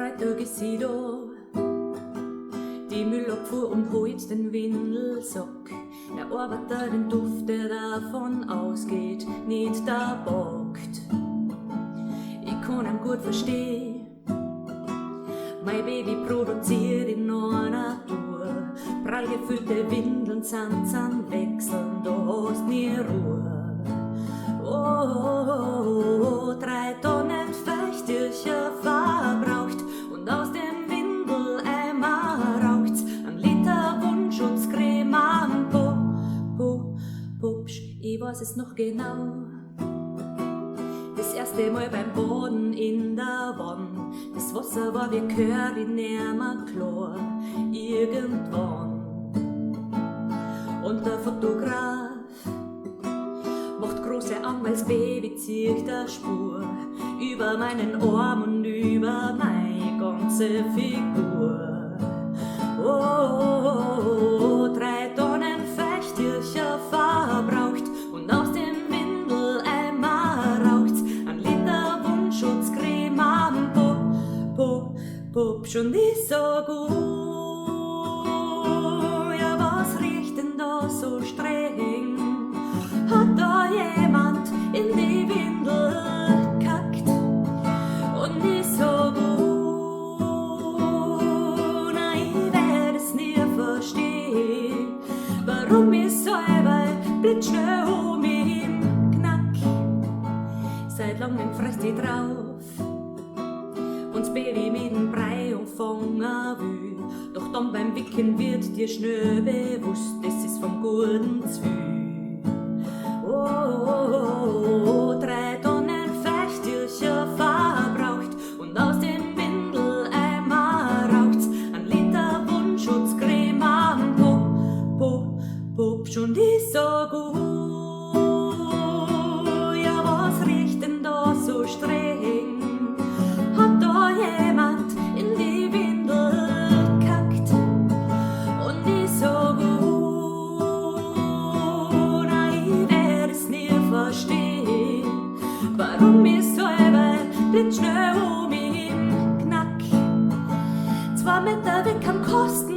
Freitag ist sie da. Die Müllabfuhr und holt den Windelsack. Der Arbeiter den Duft, der davon ausgeht, nicht da bockt. Ich kann ihn gut verstehen. Mein Baby produziert in einer Tour. Prall gefüllte Windeln sind wechseln, da hast nie Ruhe. Oh, 3 Tonnen Feuchttücher verbraucht und aus dem Windeleimer raucht's ein Liter Wundschutzcreme am Pupsch, ich weiß es noch genau. Das erste Mal beim Baden in der Wanne, das Wasser war wie Curry, nimmer klar, irgendwann. Und der Fotograf macht große Augen, als Baby zieht der Spur über meinen Arm und über meine ganze Figur. Oh, 3 Tonnen Feuchttücher verbraucht und aus dem Windeleimer raucht's ein Liter Wundschutzcreme am Pupsch und ist so gut. Ja, was riecht denn da so streng? Hat da jemand in die Windel gekackt und ist so gut? Nein, ich werd es nie verstehen, warum ich selber blitzschnell um mich im Knack. Seit langem fresst ich drauf und das Baby mit dem Brei umfangen will. Doch dann beim Wicken wird dir schnell bewusst, das ist vom Guten zu viel. Oh, 3 Tonnen Feuchttücher verbraucht und aus dem Windeleimer raucht's ein Liter Wundschutzcreme am Pupsch und ist so gut. Ja, was riecht denn da so streng? Hat da jemand in die Windel gekackt und ist so gut? Nein, ich werd es nie verstehen, warum ich selber blitzschnell um mich im Knack. 2 Meter weg am Kosten